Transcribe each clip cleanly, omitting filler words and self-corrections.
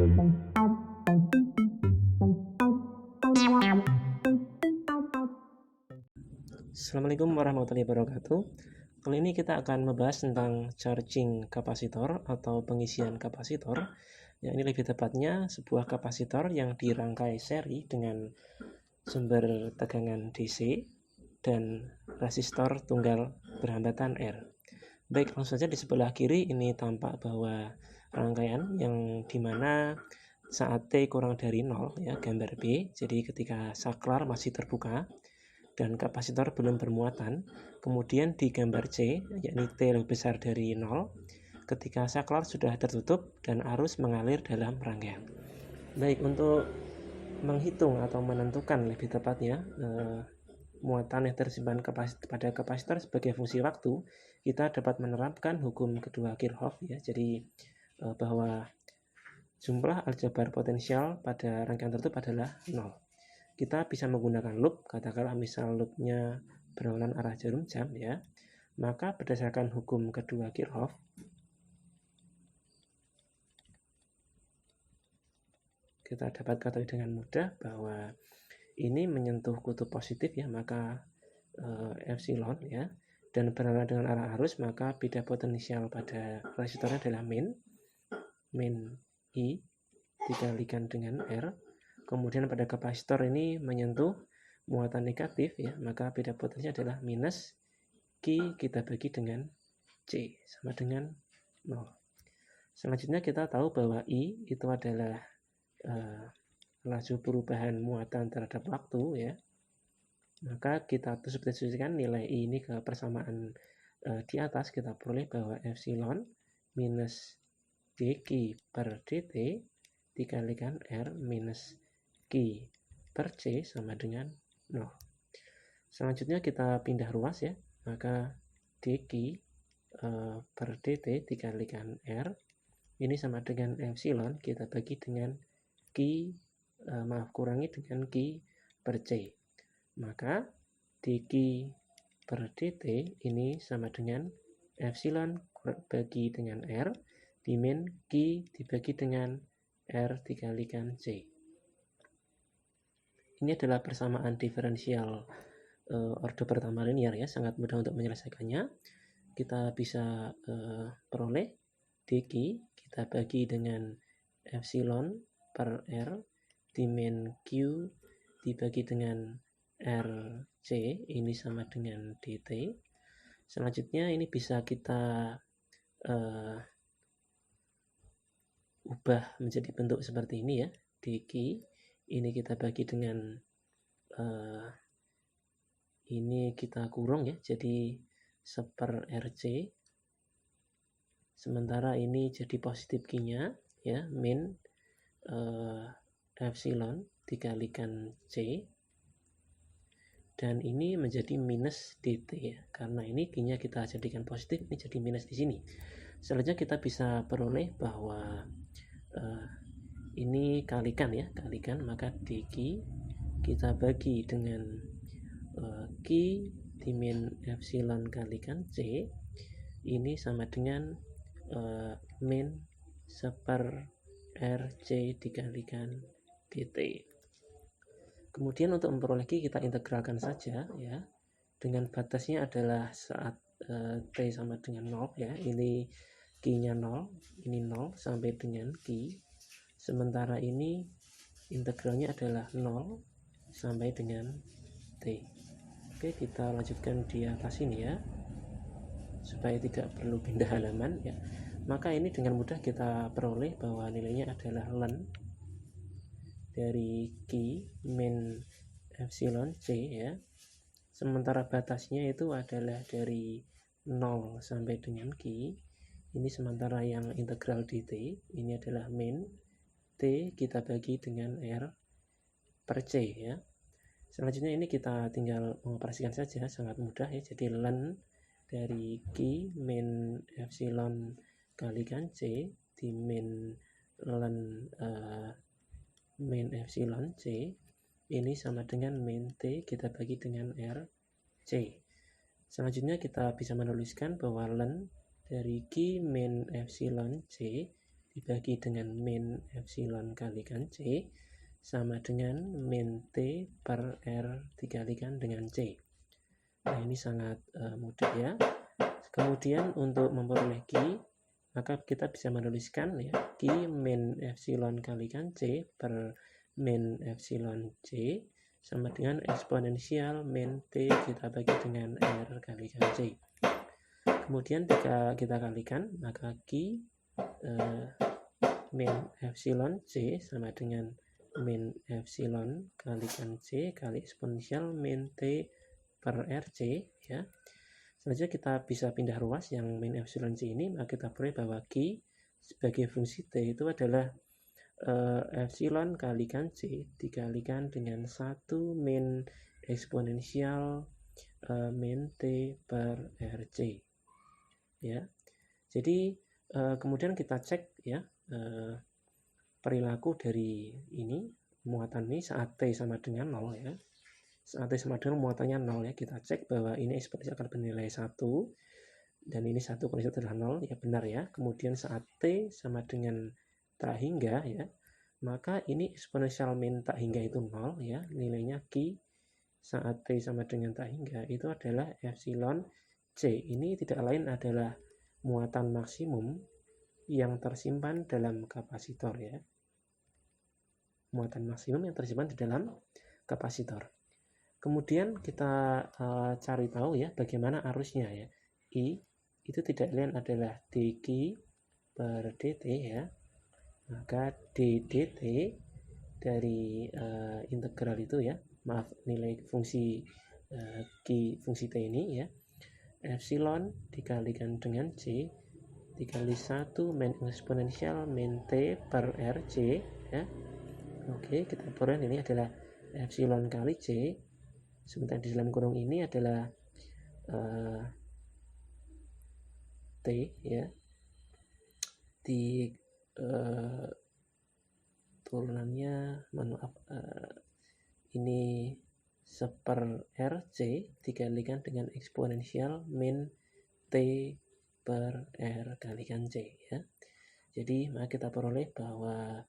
Assalamualaikum warahmatullahi wabarakatuh. Kali ini kita akan membahas tentang charging kapasitor atau pengisian kapasitor. Ya, ini lebih tepatnya sebuah kapasitor yang dirangkai seri dengan sumber tegangan DC dan resistor tunggal berhambatan R. Baik, langsung saja di sebelah kiri ini tampak bahwa rangkaian yang dimana saat T kurang dari 0, ya, gambar B. Jadi ketika saklar masih terbuka dan kapasitor belum bermuatan. Kemudian di gambar C, yakni T lebih besar dari 0, ketika saklar sudah tertutup dan arus mengalir dalam rangkaian. Baik, untuk menghitung atau menentukan lebih tepatnya muatan yang tersimpan pada kapasitor sebagai fungsi waktu, kita dapat menerapkan hukum kedua Kirchhoff, ya. Jadi bahwa jumlah aljabar potensial pada rangkaian tertutup adalah 0. Kita bisa menggunakan loop, katakanlah misal loopnya berlawanan arah jarum jam, ya. Maka berdasarkan hukum kedua Kirchhoff, kita dapat ketahui dengan mudah bahwa ini menyentuh kutub positif, ya, maka epsilon, ya, dan berlawanan dengan arah arus, maka beda potensial pada resistornya adalah min I dikalikan dengan R. Kemudian pada kapasitor ini menyentuh muatan negatif, ya, maka beda potensinya adalah minus Q kita bagi dengan C sama dengan 0. Selanjutnya kita tahu bahwa I itu adalah laju perubahan muatan terhadap waktu, ya. Maka kita substitusikan nilai I ini ke persamaan di atas, kita peroleh bahwa epsilon minus dq per dt dikalikan R minus Q per C sama dengan 0. Selanjutnya kita pindah ruas, ya, maka dq per dt dikalikan R ini sama dengan epsilon kita bagi dengan kurangi dengan Q per C, maka dq per dt ini sama dengan epsilon bagi dengan R dimin Q dibagi dengan R dikalikan C. Ini adalah persamaan diferensial orde pertama linear, ya, sangat mudah untuk menyelesaikannya. Kita bisa peroleh dq kita bagi dengan epsilon per R dimin Q dibagi dengan RC ini sama dengan dt. Selanjutnya ini bisa kita ubah menjadi bentuk seperti ini, ya. dq ini kita bagi dengan ini kita kurung, ya, jadi seper RC, sementara ini jadi positif Q-nya, ya, min epsilon dikalikan C, dan ini menjadi minus dt, ya, karena ini Q-nya kita jadikan positif, ini jadi minus di sini. Selanjutnya kita bisa peroleh bahwa ini kalikan, ya, maka dq kita bagi dengan Q dimin epsilon kalikan C ini sama dengan min seper RC dikalikan dt. Kemudian untuk memperoleh Q kita integralkan saja, ya, dengan batasnya adalah saat T sama dengan 0, ya. Ini Q-nya 0, ini 0 sampai dengan Q. Sementara ini integralnya adalah 0 sampai dengan T. Oke, kita lanjutkan di atas ini, ya, supaya tidak perlu pindah halaman, ya. Maka ini dengan mudah kita peroleh bahwa nilainya adalah ln dari Q min epsilon C, ya. Sementara batasnya itu adalah dari 0 sampai dengan Q. Ini sementara yang integral dt ini adalah min T kita bagi dengan R per C, ya. Selanjutnya ini kita tinggal mengoperasikan saja, sangat mudah, ya. Jadi ln dari Q min epsilon kalikan C dimin ln min epsilon C ini sama dengan min T kita bagi dengan R C. Selanjutnya kita bisa menuliskan bahwa ln dari Q min epsilon C dibagi dengan min epsilon kalikan C sama dengan min T per R dikalikan dengan C. Nah, ini sangat mudah ya. Kemudian untuk memperoleh Q, maka kita bisa menuliskan ya, Q min epsilon kalikan C per min epsilon C sama dengan eksponensial min T kita bagi dengan R kalikan C. Kemudian jika kita kalikan, maka Q min epsilon C sama dengan min epsilon kalikan C kali eksponensial min T per RC ya. Selanjutnya kita bisa pindah ruas yang min epsilon C ini, maka kita peroleh bahwa Q sebagai fungsi T itu adalah epsilon kalikan C dikalikan dengan 1 min eksponensial min T per RC ya. Jadi kemudian kita cek ya perilaku dari ini, muatan ini saat T sama dengan 0 ya. Saat T sama dengan muatannya 0 ya, kita cek bahwa ini eksponensial akan bernilai 1 dan ini 1 kondisi adalah 0 ya, benar ya. Kemudian saat T sama dengan tak hingga ya, maka ini eksponensial min tak hingga itu 0 ya, nilainya Q saat T sama dengan tak hingga itu adalah epsilon C. Ini tidak lain adalah muatan maksimum yang tersimpan dalam kapasitor ya. Muatan maksimum yang tersimpan di dalam kapasitor. Kemudian kita cari tahu ya bagaimana arusnya ya. I itu tidak lain adalah dq per dt ya. Maka ddt dari integral itu ya, maaf nilai fungsi q fungsi t ini ya, epsilon dikalikan dengan c dikali 1 min eksponensial min t per rc ya. Oke, kita peroleh ini adalah epsilon kali c, sementara di dalam kurung ini adalah t ya, di turunannya maaf ini seper rc dikalikan dengan eksponensial min t per r kalikan c ya. Jadi maka kita peroleh bahwa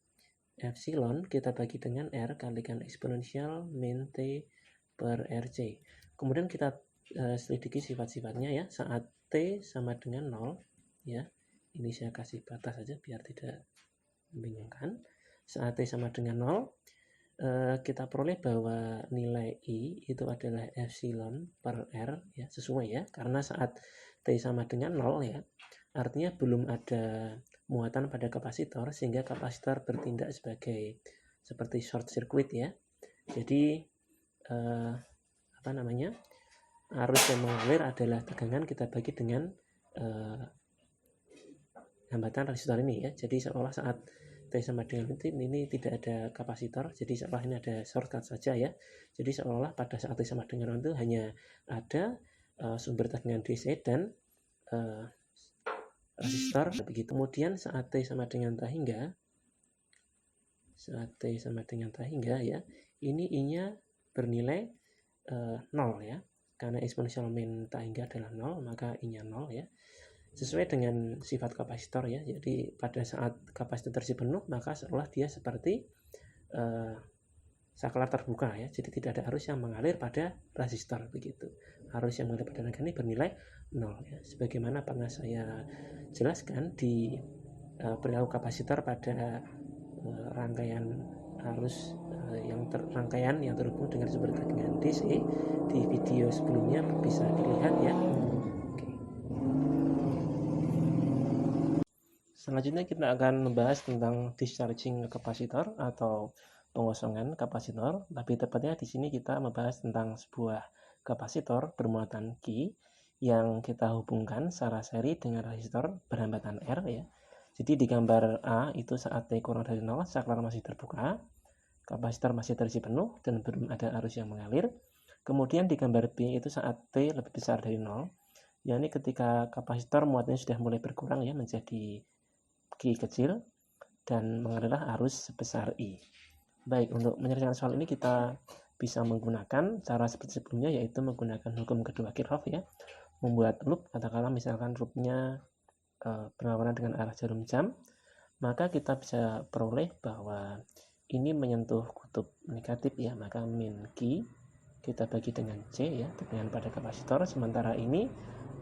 epsilon kita bagi dengan r kalikan eksponensial min t per rc. Kemudian kita selidiki sifat-sifatnya ya. Saat t sama dengan 0 ya, ini saya kasih batas saja biar tidak membingungkan. Saat t sama dengan 0 kita peroleh bahwa nilai I itu adalah epsilon per r ya, sesuai ya, karena saat t sama dengan 0 ya, artinya belum ada muatan pada kapasitor sehingga kapasitor bertindak sebagai seperti short circuit ya. Jadi arus yang mengalir adalah tegangan kita bagi dengan hambatan resistor ini ya. Jadi seolah saat T sama dengan ini tidak ada kapasitor, jadi seolah ini ada shortcut saja ya. Jadi seolah pada saat T sama dengan itu hanya ada sumber tegangan DC dan resistor begitu. Kemudian saat T sama dengan tak hingga, ya, ini I-nya bernilai 0 ya, karena eksponensial min tak hingga adalah 0, maka I-nya 0 ya, sesuai dengan sifat kapasitor ya. Jadi pada saat kapasitor terisi penuh, maka seolah dia seperti saklar terbuka ya, jadi tidak ada arus yang mengalir pada resistor begitu. Arus yang mengalir pada tegangan ini bernilai 0 ya, sebagaimana pernah saya jelaskan di perilaku kapasitor pada rangkaian arus rangkaian yang terhubung dengan sumber tegangan DC di video sebelumnya, bisa dilihat ya. Oke. Selanjutnya kita akan membahas tentang discharging kapasitor atau pengosongan kapasitor, tapi tepatnya di sini kita membahas tentang sebuah kapasitor bermuatan Q yang kita hubungkan secara seri dengan resistor berhambatan R ya. Jadi di gambar A itu saat T kurang dari 0, saklar masih terbuka, kapasitor masih terisi penuh dan belum ada arus yang mengalir. Kemudian di gambar B itu saat T lebih besar dari 0, yakni ketika kapasitor muatannya sudah mulai berkurang ya, menjadi Q kecil dan mengalirlah arus sebesar I. Baik, untuk menyelesaikan soal ini kita bisa menggunakan cara seperti sebelumnya, yaitu menggunakan hukum kedua Kirchhoff ya. Membuat loop, katakanlah misalkan loopnya berlawanan dengan arah jarum jam, maka kita bisa peroleh bahwa ini menyentuh kutub negatif ya, maka min Q kita bagi dengan C ya, tegangan pada kapasitor, sementara ini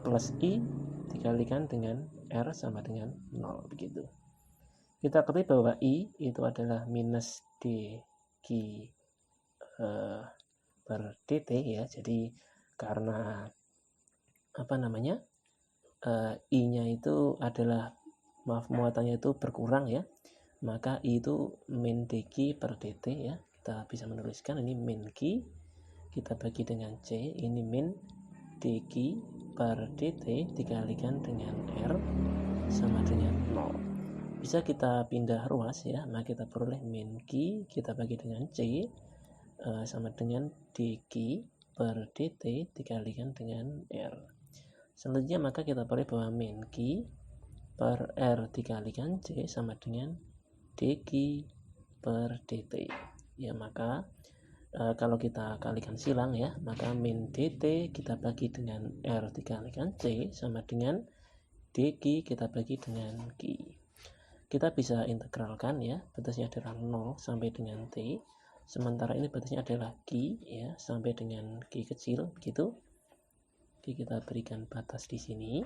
plus I dikalikan dengan R sama dengan 0 begitu. Kita ketahui bahwa I itu adalah minus dQ per dt ya, jadi karena I-nya itu adalah muatannya itu berkurang ya, maka I itu min dq per dt ya. Kita bisa menuliskan ini min Q kita bagi dengan C, ini min dq per dt dikalikan dengan R sama dengan 0. Bisa kita pindah ruas ya, maka kita peroleh min Q kita bagi dengan C sama dengan dq per dt dikalikan dengan R. Selanjutnya maka kita peroleh bahwa min Q per R dikalikan C sama dengan dq per dt ya, maka kalau kita kalikan silang ya, maka min dt kita bagi dengan R dikalikan C sama dengan dq kita bagi dengan Q. Kita bisa integralkan ya, batasnya adalah 0 sampai dengan T, sementara ini batasnya adalah Q ya, sampai dengan Q kecil begitu. Oke, kita berikan batas di sini.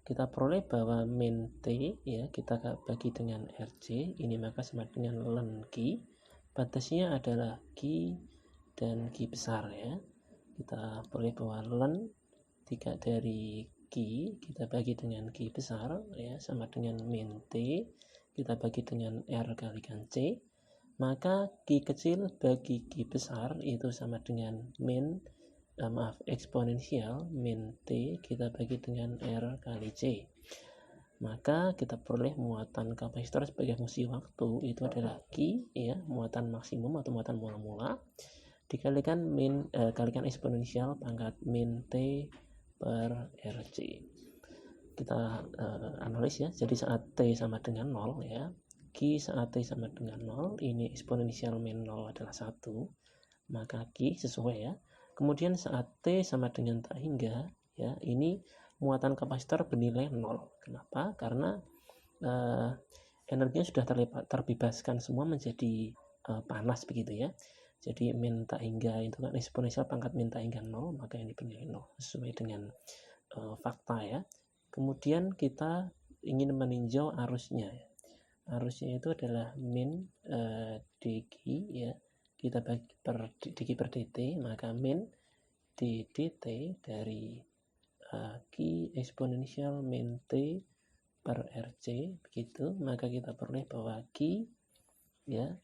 Kita peroleh bahwa min T ya kita bagi dengan RC, ini maka sama dengan ln Q. Batasnya adalah Q dan Q besar ya. Kita peroleh bahwa ln 3 dari Q kita bagi dengan Q besar ya, sama dengan min T kita bagi dengan R kalikan C, maka Q kecil bagi Q besar itu sama dengan eksponensial min T kita bagi dengan R kali C. Maka kita peroleh muatan kapasitor sebagai fungsi waktu itu adalah Q ya, muatan maksimum atau muatan mula-mula dikalikan kalikan eksponensial pangkat min T per RC. Kita analis ya, jadi saat T sama dengan 0 ya, Q saat T sama dengan 0, ini eksponensial min 0 adalah 1, maka Q sesuai ya. Kemudian saat T sama dengan tak hingga ya, ini muatan kapasitor bernilai 0. Kenapa? Karena energinya sudah terbebaskan semua menjadi panas begitu ya. Jadi min tak hingga itu kan eksponensial pangkat min tak hingga 0, maka ini bernilai 0 sesuai dengan fakta ya. Kemudian kita ingin meninjau arusnya ya. Arusnya itu adalah min dq ya, kita bagi per dq per dt, maka min ddt dari Q eksponensial min T per RC begitu, maka kita peroleh bahwa Q ya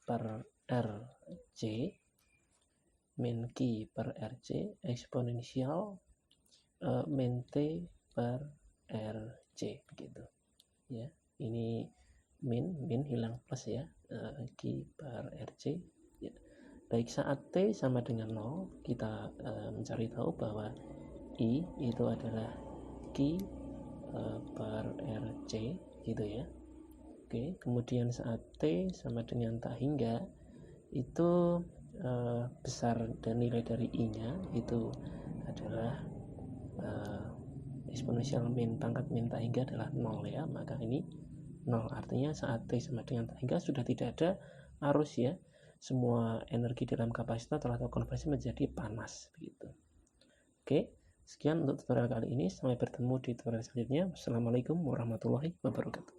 per RC min Q per RC eksponensial min T per RC begitu ya. Ini min hilang plus ya, Q per RC ya. Baik, saat T sama dengan 0 kita mencari tahu bahwa I itu adalah Q per RC gitu ya. Oke, kemudian saat T sama dengan tak hingga itu besar dan nilai dari I nya itu adalah eksponensial min pangkat min tak hingga adalah 0 ya, maka ini 0, artinya saat T sama dengan tak hingga sudah tidak ada arus ya, semua energi dalam kapasitor telah terkonversi menjadi panas begitu. Oke, sekian untuk tutorial kali ini, sampai bertemu di tutorial selanjutnya. Wassalamualaikum warahmatullahi wabarakatuh.